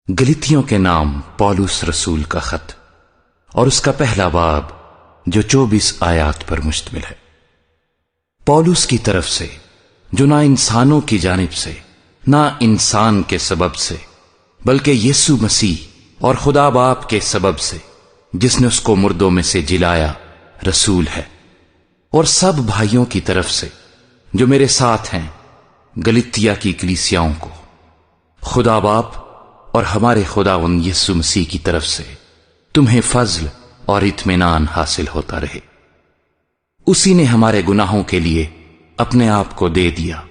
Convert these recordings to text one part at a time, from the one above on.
گلتیوں کے نام پولس رسول کا خط اور اس کا پہلا باب جو 24 آیات پر مشتمل ہے۔ پولس کی طرف سے جو نہ انسانوں کی جانب سے نہ انسان کے سبب سے بلکہ یسوع مسیح اور خدا باپ کے سبب سے جس نے اس کو مردوں میں سے جلایا رسول ہے، اور سب بھائیوں کی طرف سے جو میرے ساتھ ہیں گلتیا کی کلیسیاؤں کو، خدا باپ اور ہمارے خداوند یسوع مسیح کی طرف سے تمہیں فضل اور اطمینان حاصل ہوتا رہے۔ اسی نے ہمارے گناہوں کے لیے اپنے آپ کو دے دیا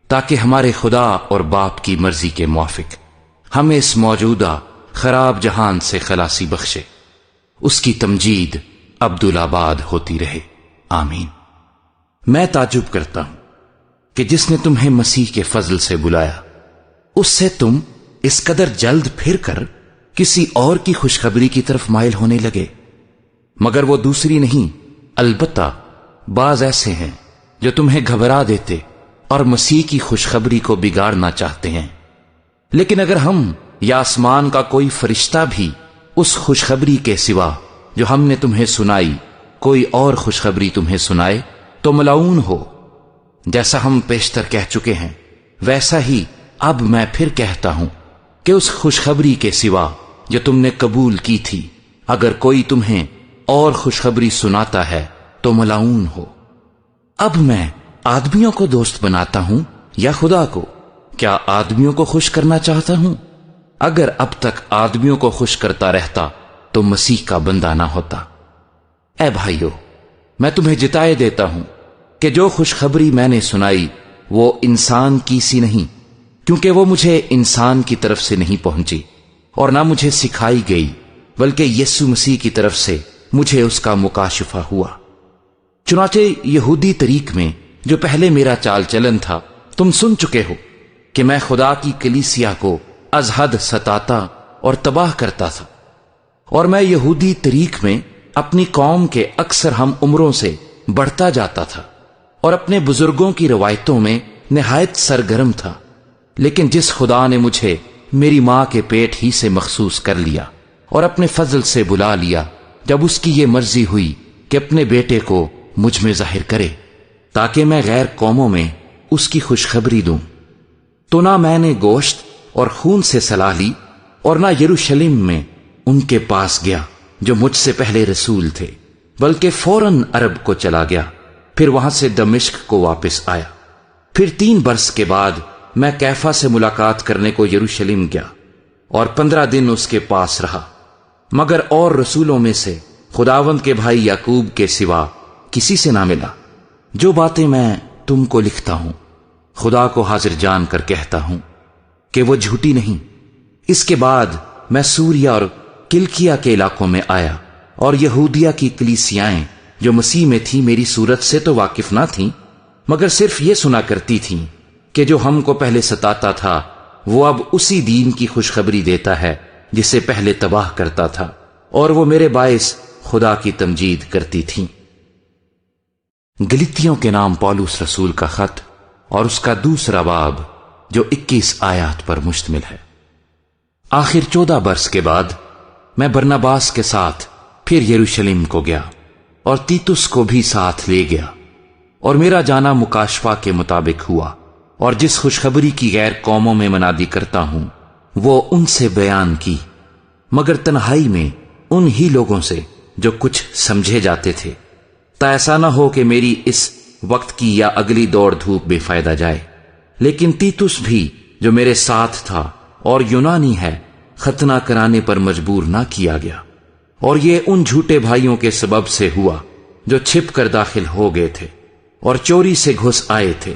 تاکہ ہمارے خدا اور باپ کی مرضی کے موافق ہمیں اس موجودہ خراب جہان سے خلاصی بخشے۔ اس کی تمجید عبدالآباد ہوتی رہے، آمین۔ میں تعجب کرتا ہوں کہ جس نے تمہیں مسیح کے فضل سے بلایا اس سے تم اس قدر جلد پھر کر کسی اور کی خوشخبری کی طرف مائل ہونے لگے، مگر وہ دوسری نہیں، البتہ بعض ایسے ہیں جو تمہیں گھبرا دیتے اور مسیح کی خوشخبری کو بگاڑنا چاہتے ہیں۔ لیکن اگر ہم یا آسمان کا کوئی فرشتہ بھی اس خوشخبری کے سوا جو ہم نے تمہیں سنائی کوئی اور خوشخبری تمہیں سنائے تو ملعون ہو۔ جیسا ہم پیشتر کہہ چکے ہیں ویسا ہی اب میں پھر کہتا ہوں کہ اس خوشخبری کے سوا جو تم نے قبول کی تھی اگر کوئی تمہیں اور خوشخبری سناتا ہے تو ملعون ہو۔ اب میں آدمیوں کو دوست بناتا ہوں یا خدا کو؟ کیا آدمیوں کو خوش کرنا چاہتا ہوں؟ اگر اب تک آدمیوں کو خوش کرتا رہتا تو مسیح کا بندہ نہ ہوتا۔ اے بھائیو، میں تمہیں جتائے دیتا ہوں کہ جو خوشخبری میں نے سنائی وہ انسان کی سی نہیں، کیونکہ وہ مجھے انسان کی طرف سے نہیں پہنچی اور نہ مجھے سکھائی گئی، بلکہ یسوع مسیح کی طرف سے مجھے اس کا مکاشفہ ہوا۔ چنانچہ یہودی طریق میں جو پہلے میرا چال چلن تھا تم سن چکے ہو کہ میں خدا کی کلیسیا کو از حد ستاتا اور تباہ کرتا تھا، اور میں یہودی طریق میں اپنی قوم کے اکثر ہم عمروں سے بڑھتا جاتا تھا اور اپنے بزرگوں کی روایتوں میں نہایت سرگرم تھا۔ لیکن جس خدا نے مجھے میری ماں کے پیٹ ہی سے مخصوص کر لیا اور اپنے فضل سے بلا لیا جب اس کی یہ مرضی ہوئی کہ اپنے بیٹے کو مجھ میں ظاہر کرے تاکہ میں غیر قوموں میں اس کی خوشخبری دوں، تو نہ میں نے گوشت اور خون سے صلاح لی اور نہ یروشلم میں ان کے پاس گیا جو مجھ سے پہلے رسول تھے، بلکہ فوراً عرب کو چلا گیا، پھر وہاں سے دمشق کو واپس آیا۔ پھر 3 برس کے بعد میں کیفا سے ملاقات کرنے کو یروشلم گیا اور 15 دن اس کے پاس رہا، مگر اور رسولوں میں سے خداوند کے بھائی یعقوب کے سوا کسی سے نہ ملا۔ جو باتیں میں تم کو لکھتا ہوں خدا کو حاضر جان کر کہتا ہوں کہ وہ جھوٹی نہیں۔ اس کے بعد میں سوریا اور کلکیا کے علاقوں میں آیا، اور یہودیہ کی کلیسیائیں جو مسیح میں تھی میری صورت سے تو واقف نہ تھیں، مگر صرف یہ سنا کرتی تھیں کہ جو ہم کو پہلے ستاتا تھا وہ اب اسی دین کی خوشخبری دیتا ہے جسے پہلے تباہ کرتا تھا، اور وہ میرے باعث خدا کی تمجید کرتی تھیں۔ گلتیوں کے نام پولس رسول کا خط اور اس کا دوسرا باب جو 21 آیات پر مشتمل ہے۔ آخر 14 برس کے بعد میں برناباس کے ساتھ پھر یروشلم کو گیا اور تیتس کو بھی ساتھ لے گیا، اور میرا جانا مکاشفہ کے مطابق ہوا، اور جس خوشخبری کی غیر قوموں میں منادی کرتا ہوں وہ ان سے بیان کی، مگر تنہائی میں ان ہی لوگوں سے جو کچھ سمجھے جاتے تھے، تا ایسا نہ ہو کہ میری اس وقت کی یا اگلی دوڑ دھوپ بے فائدہ جائے۔ لیکن تیتس بھی جو میرے ساتھ تھا اور یونانی ہے، ختنہ کرانے پر مجبور نہ کیا گیا، اور یہ ان جھوٹے بھائیوں کے سبب سے ہوا جو چھپ کر داخل ہو گئے تھے اور چوری سے گھس آئے تھے،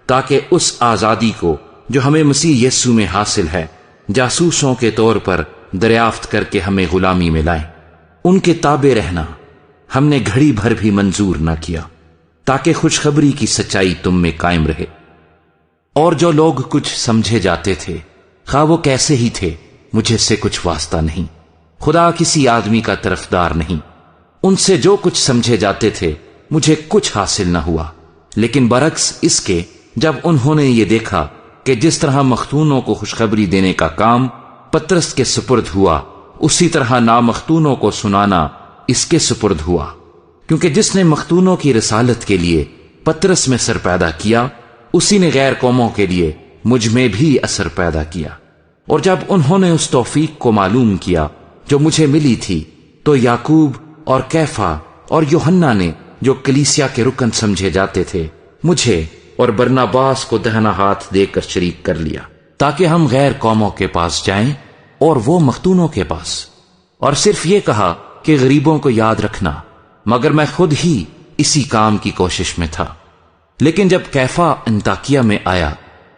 تاکہ اس آزادی کو جو ہمیں مسیح یسوع میں حاصل ہے جاسوسوں کے طور پر دریافت کر کے ہمیں غلامی میں لائیں۔ ان کے تابع رہنا ہم نے گھڑی بھر بھی منظور نہ کیا، تاکہ خوشخبری کی سچائی تم میں قائم رہے۔ اور جو لوگ کچھ سمجھے جاتے تھے خواہ وہ کیسے ہی تھے، مجھے سے کچھ واسطہ نہیں، خدا کسی آدمی کا طرفدار نہیں۔ ان سے جو کچھ سمجھے جاتے تھے مجھے کچھ حاصل نہ ہوا، لیکن برعکس اس کے جب انہوں نے یہ دیکھا کہ جس طرح مختونوں کو خوشخبری دینے کا کام پطرس کے سپرد ہوا، اسی طرح نامختونوں کو سنانا اس کے سپرد ہوا، کیونکہ جس نے مختونوں کی رسالت کے لیے پطرس میں اثر پیدا کیا، اسی نے غیر قوموں کے لیے مجھ میں بھی اثر پیدا کیا۔ اور جب انہوں نے اس توفیق کو معلوم کیا جو مجھے ملی تھی، تو یعقوب اور کیفا اور یوحنا نے، جو کلیسیا کے رکن سمجھے جاتے تھے، مجھے اور برناباس کو دہنا ہاتھ دے کر شریک کر لیا، تاکہ ہم غیر قوموں کے پاس جائیں اور وہ مختونوں کے پاس، اور صرف یہ کہا کہ غریبوں کو یاد رکھنا، مگر میں خود ہی اسی کام کی کوشش میں تھا۔ لیکن جب کیفا انطاکیہ میں آیا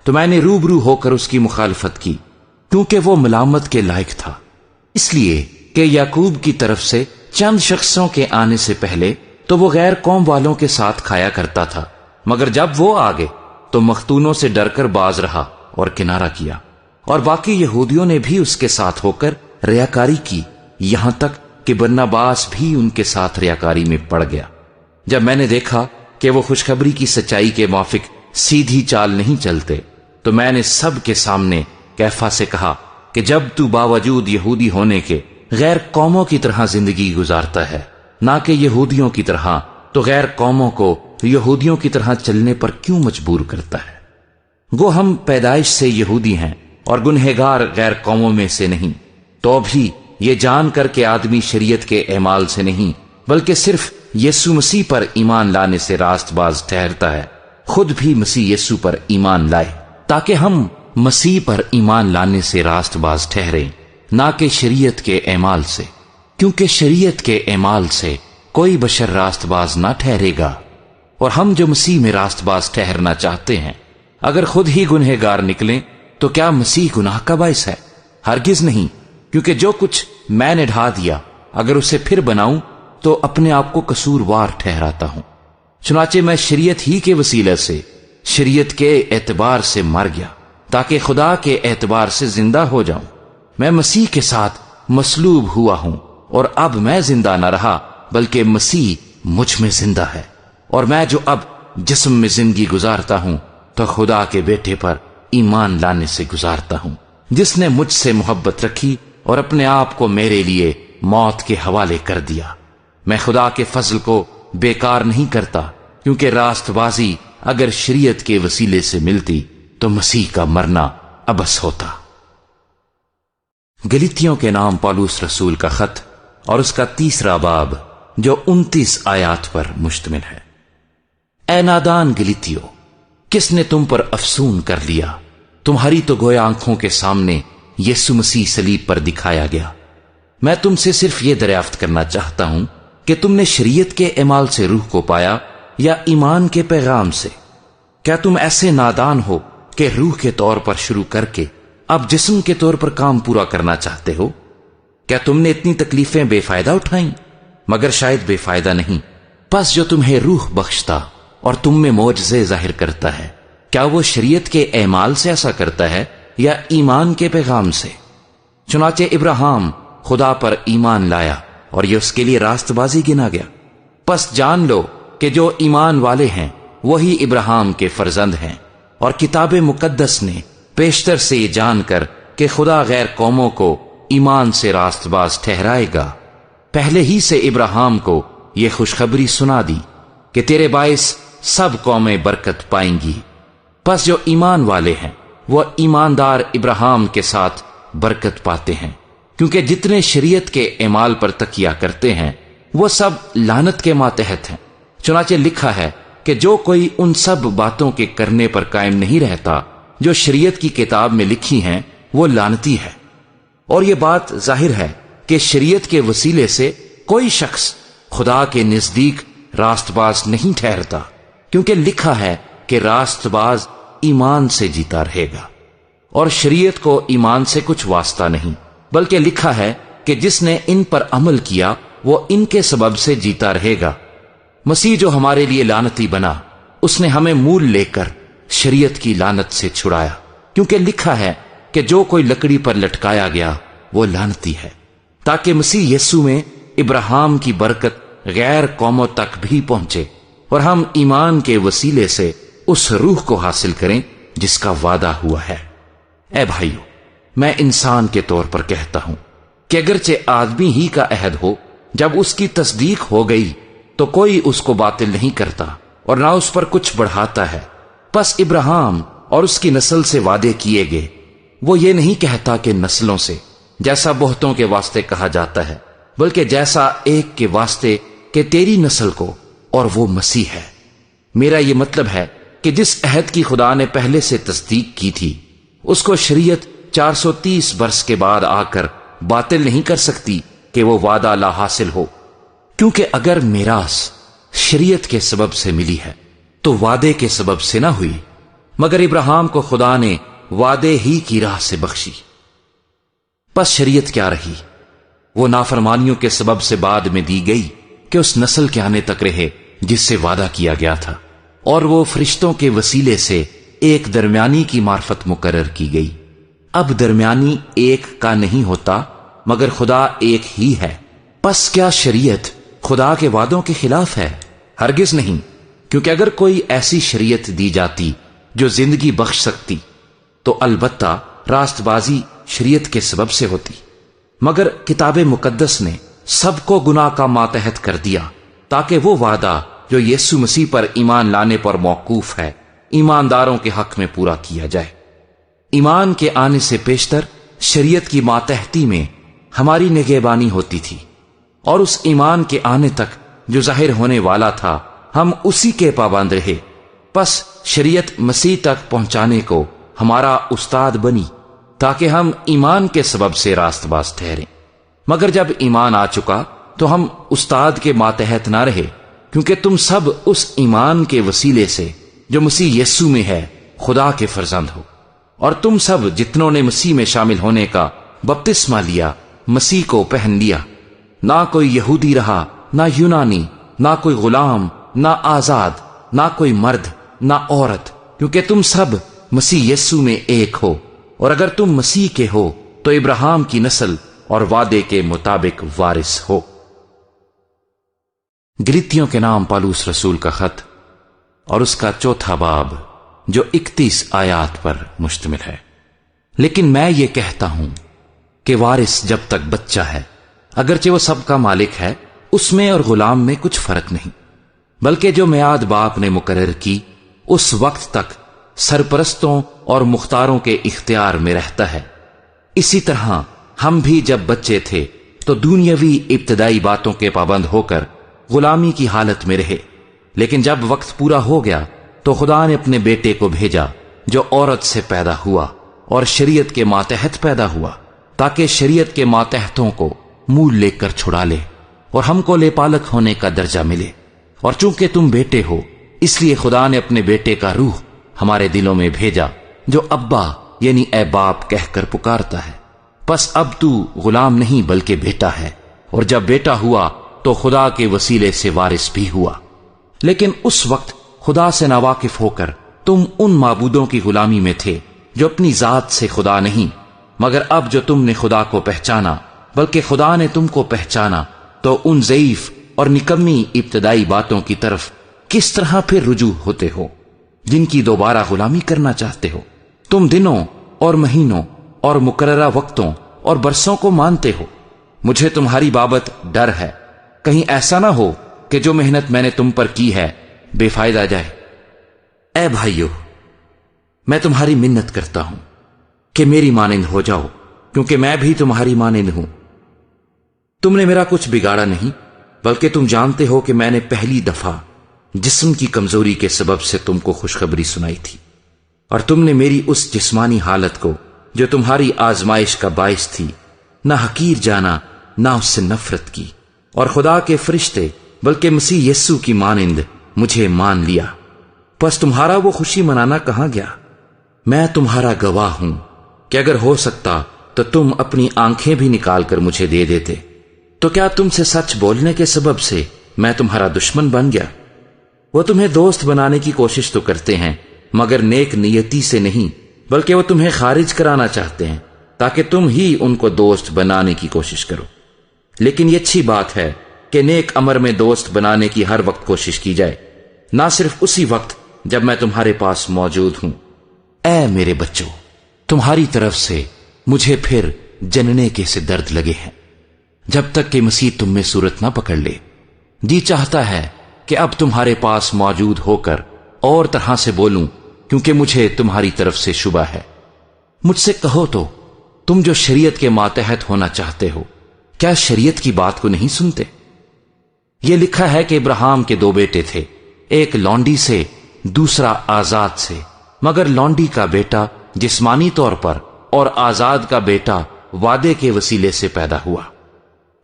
تو میں نے روبرو ہو کر اس کی مخالفت کی، کیونکہ وہ ملامت کے لائق تھا، اس لیے کہ یعقوب کی طرف سے چند شخصوں کے آنے سے پہلے تو وہ غیر قوم والوں کے ساتھ کھایا کرتا تھا، مگر جب وہ آگے تو مختونوں سے ڈر کر باز رہا اور کنارہ کیا، اور باقی یہودیوں نے بھی اس کے ساتھ ہو کر ریاکاری کی، یہاں تک کہ برناباس بھی ان کے ساتھ ریاکاری میں پڑ گیا۔ جب میں نے دیکھا کہ وہ خوشخبری کی سچائی کے موافق سیدھی چال نہیں چلتے، تو میں نے سب کے سامنے کیفا سے کہا کہ جب تو باوجود یہودی ہونے کے غیر قوموں کی طرح زندگی گزارتا ہے، نہ کہ یہودیوں کی طرح، تو غیر قوموں کو یہودیوں کی طرح چلنے پر کیوں مجبور کرتا ہے؟ گو ہم پیدائش سے یہودی ہیں اور گنہگار غیر قوموں میں سے نہیں، تو بھی یہ جان کر کے آدمی شریعت کے اعمال سے نہیں بلکہ صرف یسوع مسیح پر ایمان لانے سے راست باز ٹھہرتا ہے، خود بھی مسیح یسوع پر ایمان لائے، تاکہ ہم مسیح پر ایمان لانے سے راست باز ٹھہریں، نہ کہ شریعت کے اعمال سے، کیونکہ شریعت کے اعمال سے کوئی بشر راست باز نہ ٹھہرے گا۔ اور ہم جو مسیح میں راست باز ٹھہرنا چاہتے ہیں، اگر خود ہی گنہگار نکلیں تو کیا مسیح گناہ کا باعث ہے؟ ہرگز نہیں، کیونکہ جو کچھ میں نے ڈھا دیا اگر اسے پھر بناؤں تو اپنے آپ کو قصوروار ٹھہراتا ہوں۔ چنانچہ میں شریعت ہی کے وسیلے سے شریعت کے اعتبار سے مر گیا، تاکہ خدا کے اعتبار سے زندہ ہو جاؤں۔ میں مسیح کے ساتھ مصلوب ہوا ہوں، اور اب میں زندہ نہ رہا بلکہ مسیح مجھ میں زندہ ہے، اور میں جو اب جسم میں زندگی گزارتا ہوں تو خدا کے بیٹے پر ایمان لانے سے گزارتا ہوں، جس نے مجھ سے محبت رکھی اور اپنے آپ کو میرے لیے موت کے حوالے کر دیا۔ میں خدا کے فضل کو بیکار نہیں کرتا، کیونکہ راست بازی اگر شریعت کے وسیلے سے ملتی تو مسیح کا مرنا ابس ہوتا۔ گلتیوں کے نام پالوس رسول کا خط اور اس کا 3 باب، جو 29 آیات پر مشتمل ہے۔ اے نادان گلتیو، کس نے تم پر افسون کر لیا؟ تمہاری تو گویا آنکھوں کے سامنے یسوع مسیح صلیب پر دکھایا گیا۔ میں تم سے صرف یہ دریافت کرنا چاہتا ہوں کہ تم نے شریعت کے اعمال سے روح کو پایا یا ایمان کے پیغام سے؟ کیا تم ایسے نادان ہو کہ روح کے طور پر شروع کر کے اب جسم کے طور پر کام پورا کرنا چاہتے ہو؟ کیا تم نے اتنی تکلیفیں بے فائدہ اٹھائیں؟ مگر شاید بے فائدہ نہیں۔ پس جو تمہیں روح بخشتا اور تم میں معجزے ظاہر کرتا ہے، کیا وہ شریعت کے اعمال سے ایسا کرتا ہے یا ایمان کے پیغام سے؟ چنانچہ ابراہیم خدا پر ایمان لایا اور یہ اس کے لیے راست بازی گنا گیا۔ پس جان لو کہ جو ایمان والے ہیں وہی ابراہیم کے فرزند ہیں، اور کتاب مقدس نے پیشتر سے یہ جان کر کہ خدا غیر قوموں کو ایمان سے راست باز ٹھہرائے گا، پہلے ہی سے ابراہیم کو یہ خوشخبری سنا دی کہ تیرے باعث سب قومیں برکت پائیں گی۔ پس جو ایمان والے ہیں وہ ایماندار ابراہیم کے ساتھ برکت پاتے ہیں، کیونکہ جتنے شریعت کے اعمال پر تکیہ کرتے ہیں وہ سب لعنت کے ماتحت ہیں۔ چنانچہ لکھا ہے کہ جو کوئی ان سب باتوں کے کرنے پر قائم نہیں رہتا جو شریعت کی کتاب میں لکھی ہیں، وہ لعنتی ہے۔ اور یہ بات ظاہر ہے کہ شریعت کے وسیلے سے کوئی شخص خدا کے نزدیک راست باز نہیں ٹھہرتا، کیونکہ لکھا ہے کہ راست باز ایمان سے جیتا رہے گا۔ اور شریعت کو ایمان سے کچھ واسطہ نہیں، بلکہ لکھا ہے کہ جس نے ان پر عمل کیا وہ ان کے سبب سے جیتا رہے گا۔ مسیح جو ہمارے لیے لعنتی بنا، اس نے ہمیں مول لے کر شریعت کی لعنت سے چھڑایا، کیونکہ لکھا ہے کہ جو کوئی لکڑی پر لٹکایا گیا وہ لعنتی ہے، تاکہ مسیح یسوع میں ابراہیم کی برکت غیر قوموں تک بھی پہنچے، اور ہم ایمان کے وسیلے سے اس روح کو حاصل کریں جس کا وعدہ ہوا ہے۔ اے بھائیو، میں انسان کے طور پر کہتا ہوں کہ اگرچہ آدمی ہی کا عہد ہو، جب اس کی تصدیق ہو گئی تو کوئی اس کو باطل نہیں کرتا اور نہ اس پر کچھ بڑھاتا ہے۔ پس ابراہیم اور اس کی نسل سے وعدے کیے گئے، وہ یہ نہیں کہتا کہ نسلوں سے، جیسا بہتوں کے واسطے کہا جاتا ہے، بلکہ جیسا ایک کے واسطے کہ تیری نسل کو، اور وہ مسیح ہے۔ میرا یہ مطلب ہے کہ جس عہد کی خدا نے پہلے سے تصدیق کی تھی، اس کو شریعت 430 برس کے بعد آ کر باطل نہیں کر سکتی کہ وہ وعدہ لا حاصل ہو، کیونکہ اگر میراث شریعت کے سبب سے ملی ہے تو وعدے کے سبب سے نہ ہوئی، مگر ابراہیم کو خدا نے وعدے ہی کی راہ سے بخشی۔ پس شریعت کیا رہی؟ وہ نافرمانیوں کے سبب سے بعد میں دی گئی کہ اس نسل کے آنے تک رہے جس سے وعدہ کیا گیا تھا، اور وہ فرشتوں کے وسیلے سے ایک درمیانی کی معرفت مقرر کی گئی۔ اب درمیانی ایک کا نہیں ہوتا مگر خدا ایک ہی ہے۔ پس کیا شریعت خدا کے وعدوں کے خلاف ہے؟ ہرگز نہیں، کیونکہ اگر کوئی ایسی شریعت دی جاتی جو زندگی بخش سکتی تو البتہ راست بازی شریعت کے سبب سے ہوتی، مگر کتاب مقدس نے سب کو گناہ کا ماتحت کر دیا تاکہ وہ وعدہ جو یسوع مسیح پر ایمان لانے پر موقوف ہے ایمانداروں کے حق میں پورا کیا جائے۔ ایمان کے آنے سے پیشتر شریعت کی ماتحتی میں ہماری نگہبانی ہوتی تھی، اور اس ایمان کے آنے تک جو ظاہر ہونے والا تھا ہم اسی کے پابند رہے۔ پس شریعت مسیح تک پہنچانے کو ہمارا استاد بنی تاکہ ہم ایمان کے سبب سے راست باز ٹھہریں، مگر جب ایمان آ چکا تو ہم استاد کے ماتحت نہ رہے، کیونکہ تم سب اس ایمان کے وسیلے سے جو مسیح یسوع میں ہے خدا کے فرزند ہو، اور تم سب جتنوں نے مسیح میں شامل ہونے کا بپتسمہ لیا مسیح کو پہن لیا۔ نہ کوئی یہودی رہا، نہ یونانی، نہ کوئی غلام، نہ آزاد، نہ کوئی مرد، نہ عورت، کیونکہ تم سب مسیح یسوع میں ایک ہو۔ اور اگر تم مسیح کے ہو تو ابراہیم کی نسل اور وعدے کے مطابق وارث ہو۔ گلتیوں کے نام پالوس رسول کا خط اور اس کا 4 باب جو 31 آیات پر مشتمل ہے۔ لیکن میں یہ کہتا ہوں کہ وارث جب تک بچہ ہے، اگرچہ وہ سب کا مالک ہے، اس میں اور غلام میں کچھ فرق نہیں، بلکہ جو میعاد باپ نے مقرر کی اس وقت تک سرپرستوں اور مختاروں کے اختیار میں رہتا ہے۔ اسی طرح ہم بھی جب بچے تھے تو دنیاوی ابتدائی باتوں کے پابند ہو کر غلامی کی حالت میں رہے، لیکن جب وقت پورا ہو گیا تو خدا نے اپنے بیٹے کو بھیجا جو عورت سے پیدا ہوا اور شریعت کے ماتحت پیدا ہوا، تاکہ شریعت کے ماتحتوں کو مول لے کر چھڑا لے اور ہم کو لے پالک ہونے کا درجہ ملے۔ اور چونکہ تم بیٹے ہو، اس لیے خدا نے اپنے بیٹے کا روح ہمارے دلوں میں بھیجا جو ابا یعنی اے باپ کہہ کر پکارتا ہے۔ پس اب تو غلام نہیں بلکہ بیٹا ہے، اور جب بیٹا ہوا تو خدا کے وسیلے سے وارث بھی ہوا۔ لیکن اس وقت خدا سے ناواقف ہو کر تم ان معبودوں کی غلامی میں تھے جو اپنی ذات سے خدا نہیں، مگر اب جو تم نے خدا کو پہچانا بلکہ خدا نے تم کو پہچانا، تو ان ضعیف اور نکمی ابتدائی باتوں کی طرف کس طرح پھر رجوع ہوتے ہو جن کی دوبارہ غلامی کرنا چاہتے ہو۔ تم دنوں اور مہینوں اور مقررہ وقتوں اور برسوں کو مانتے ہو۔ مجھے تمہاری بابت ڈر ہے، کہیں ایسا نہ ہو کہ جو محنت میں نے تم پر کی ہے بے فائدہ جائے۔ اے بھائیو، میں تمہاری منت کرتا ہوں کہ میری مانند ہو جاؤ، کیونکہ میں بھی تمہاری مانند ہوں۔ تم نے میرا کچھ بگاڑا نہیں، بلکہ تم جانتے ہو کہ میں نے پہلی دفعہ جسم کی کمزوری کے سبب سے تم کو خوشخبری سنائی تھی، اور تم نے میری اس جسمانی حالت کو جو تمہاری آزمائش کا باعث تھی نہ حقیر جانا نہ اس سے نفرت کی، اور خدا کے فرشتے بلکہ مسیح یسوع کی مانند مجھے مان لیا۔ پس تمہارا وہ خوشی منانا کہاں گیا؟ میں تمہارا گواہ ہوں کہ اگر ہو سکتا تو تم اپنی آنکھیں بھی نکال کر مجھے دے دیتے۔ تو کیا تم سے سچ بولنے کے سبب سے میں تمہارا دشمن بن گیا؟ وہ تمہیں دوست بنانے کی کوشش تو کرتے ہیں، مگر نیک نیتی سے نہیں، بلکہ وہ تمہیں خارج کرانا چاہتے ہیں تاکہ تم ہی ان کو دوست بنانے کی کوشش کرو۔ لیکن یہ اچھی بات ہے کہ نیک امر میں دوست بنانے کی ہر وقت کوشش کی جائے، نہ صرف اسی وقت جب میں تمہارے پاس موجود ہوں۔ اے میرے بچوں، تمہاری طرف سے مجھے پھر جننے کے سے درد لگے ہیں، جب تک کہ مسیح تم میں صورت نہ پکڑ لے۔ جی چاہتا ہے کہ اب تمہارے پاس موجود ہو کر اور طرح سے بولوں، کیونکہ مجھے تمہاری طرف سے شبہ ہے۔ مجھ سے کہو تو تم جو شریعت کے ماتحت ہونا چاہتے ہو، کیا شریعت کی بات کو نہیں سنتے؟ یہ لکھا ہے کہ ابراہیم کے 2 بیٹے تھے، ایک لونڈی سے، دوسرا آزاد سے، مگر لونڈی کا بیٹا جسمانی طور پر اور آزاد کا بیٹا وعدے کے وسیلے سے پیدا ہوا۔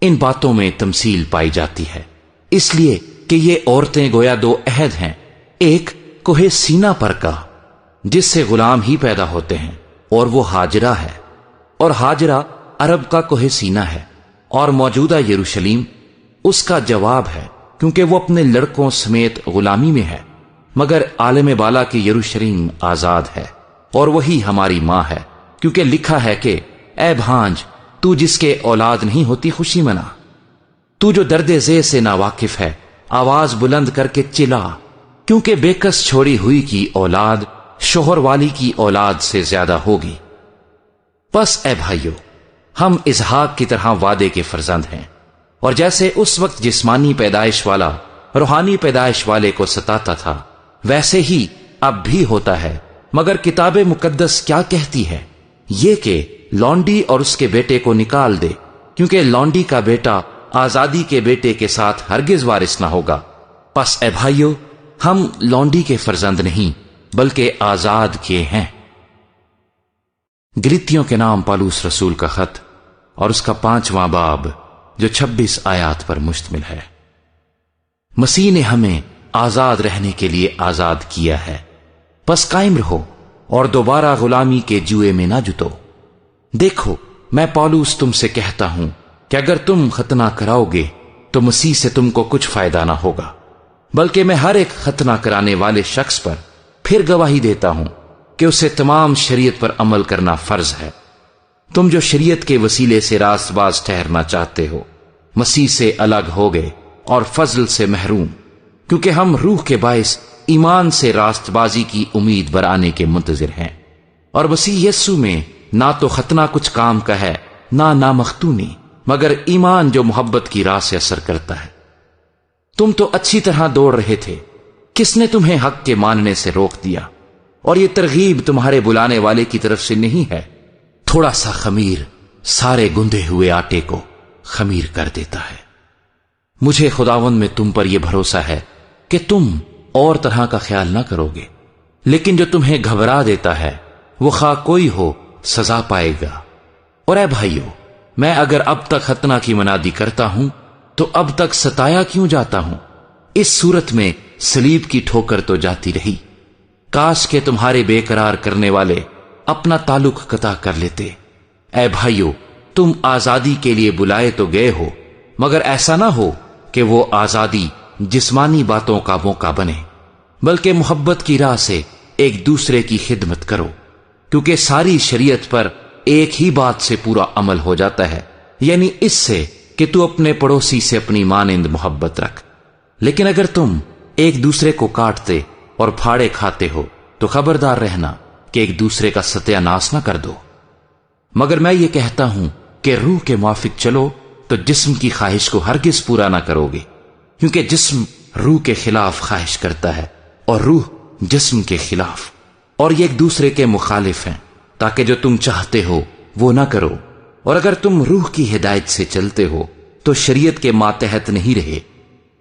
ان باتوں میں تمثیل پائی جاتی ہے، اس لیے کہ یہ عورتیں گویا 2 عہد ہیں، ایک کوہ سینا پر کا جس سے غلام ہی پیدا ہوتے ہیں، اور وہ ہاجرہ ہے، اور ہاجرہ عرب کا کوہ سینا ہے، اور موجودہ یروشلیم اس کا جواب ہے، کیونکہ وہ اپنے لڑکوں سمیت غلامی میں ہے، مگر عالم بالا کی یروشلیم آزاد ہے، اور وہی ہماری ماں ہے، کیونکہ لکھا ہے کہ اے بھانج، تو جس کے اولاد نہیں ہوتی خوشی منا۔ تو جو درد ذیل سے ناواقف ہے، آواز بلند کر کے چلا، کیونکہ بے کس چھوڑی ہوئی کی اولاد شوہر والی کی اولاد سے زیادہ ہوگی۔ پس اے بھائیو، ہم اسحاق کی طرح وعدے کے فرزند ہیں، اور جیسے اس وقت جسمانی پیدائش والا روحانی پیدائش والے کو ستاتا تھا، ویسے ہی اب بھی ہوتا ہے، مگر کتاب مقدس کیا کہتی ہے؟ یہ کہ لونڈی اور اس کے بیٹے کو نکال دے، کیونکہ لونڈی کا بیٹا آزادی کے بیٹے کے ساتھ ہرگز وارث نہ ہوگا۔ پس اے بھائیو، ہم لونڈی کے فرزند نہیں بلکہ آزاد کے ہیں۔ گلتیوں کے نام پالوس رسول کا خط اور اس کا 5واں باب جو 26 آیات پر مشتمل ہے۔ مسیح نے ہمیں آزاد رہنے کے لیے آزاد کیا ہے، پس قائم رہو اور دوبارہ غلامی کے جوئے میں نہ جتو۔ دیکھو، میں پالوس تم سے کہتا ہوں کہ اگر تم ختنہ کراؤ گے تو مسیح سے تم کو کچھ فائدہ نہ ہوگا، بلکہ میں ہر ایک ختنہ کرانے والے شخص پر پھر گواہی دیتا ہوں کہ اسے تمام شریعت پر عمل کرنا فرض ہے۔ تم جو شریعت کے وسیلے سے راست باز ٹھہرنا چاہتے ہو، مسیح سے الگ ہو گئے اور فضل سے محروم، کیونکہ ہم روح کے باعث ایمان سے راست بازی کی امید برانے کے منتظر ہیں۔ اور مسیح یسوع میں نہ تو ختنہ کچھ کام کا ہے، نہ نامختونی، مگر ایمان جو محبت کی راہ سے اثر کرتا ہے۔ تم تو اچھی طرح دوڑ رہے تھے، کس نے تمہیں حق کے ماننے سے روک دیا؟ اور یہ ترغیب تمہارے بلانے والے کی طرف سے نہیں ہے۔ تھوڑا سا خمیر سارے گندے ہوئے آٹے کو خمیر کر دیتا ہے۔ مجھے خداوند میں تم پر یہ بھروسہ ہے کہ تم اور طرح کا خیال نہ کرو گے، لیکن جو تمہیں گھبرا دیتا ہے وہ خواہ کوئی ہو سزا پائے گا۔ اور اے بھائیو، میں اگر اب تک ختنہ کی منادی کرتا ہوں تو اب تک ستایا کیوں جاتا ہوں؟ اس صورت میں صلیب کی ٹھوکر تو جاتی رہی۔ کاش کہ تمہارے بے قرار کرنے والے اپنا تعلق قطع کر لیتے۔ اے بھائیو، تم آزادی کے لیے بلائے تو گئے ہو، مگر ایسا نہ ہو کہ وہ آزادی جسمانی باتوں کا موقع بنے، بلکہ محبت کی راہ سے ایک دوسرے کی خدمت کرو، کیونکہ ساری شریعت پر ایک ہی بات سے پورا عمل ہو جاتا ہے، یعنی اس سے کہ تو اپنے پڑوسی سے اپنی مانند محبت رکھ۔ لیکن اگر تم ایک دوسرے کو کاٹتے اور پھاڑے کھاتے ہو تو خبردار رہنا کہ ایک دوسرے کا ستیہ ناش نہ کر دو۔ مگر میں یہ کہتا ہوں کہ روح کے موافق چلو تو جسم کی خواہش کو ہرگز پورا نہ کرو گے، کیونکہ جسم روح کے خلاف خواہش کرتا ہے اور روح جسم کے خلاف، اور یہ ایک دوسرے کے مخالف ہیں، تاکہ جو تم چاہتے ہو وہ نہ کرو۔ اور اگر تم روح کی ہدایت سے چلتے ہو تو شریعت کے ماتحت نہیں رہے۔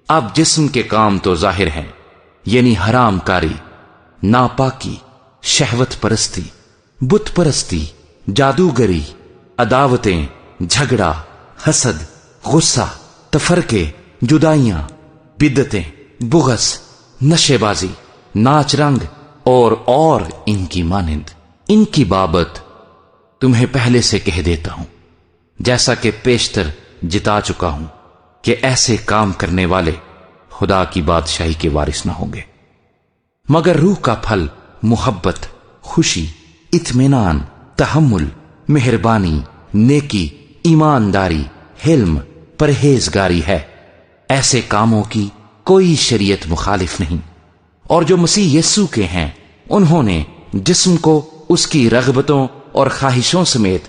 اب جسم کے کام تو ظاہر ہیں، یعنی حرام کاری، ناپاکی، شہوت پرستی، بت پرستی، جادوگری، عداوتیں، جھگڑا، حسد، غصہ، تفرقے، جدائیاں، بدعتیں، بغض، نشے بازی، ناچ رنگ اور ان کی مانند۔ ان کی بابت تمہیں پہلے سے کہہ دیتا ہوں، جیسا کہ پیشتر جتا چکا ہوں، کہ ایسے کام کرنے والے خدا کی بادشاہی کے وارث نہ ہوں گے۔ مگر روح کا پھل محبت، خوشی، اطمینان، تحمل، مہربانی، نیکی، ایمانداری، حلم، پرہیزگاری ہے۔ ایسے کاموں کی کوئی شریعت مخالف نہیں۔ اور جو مسیح یسوع کے ہیں، انہوں نے جسم کو اس کی رغبتوں اور خواہشوں سمیت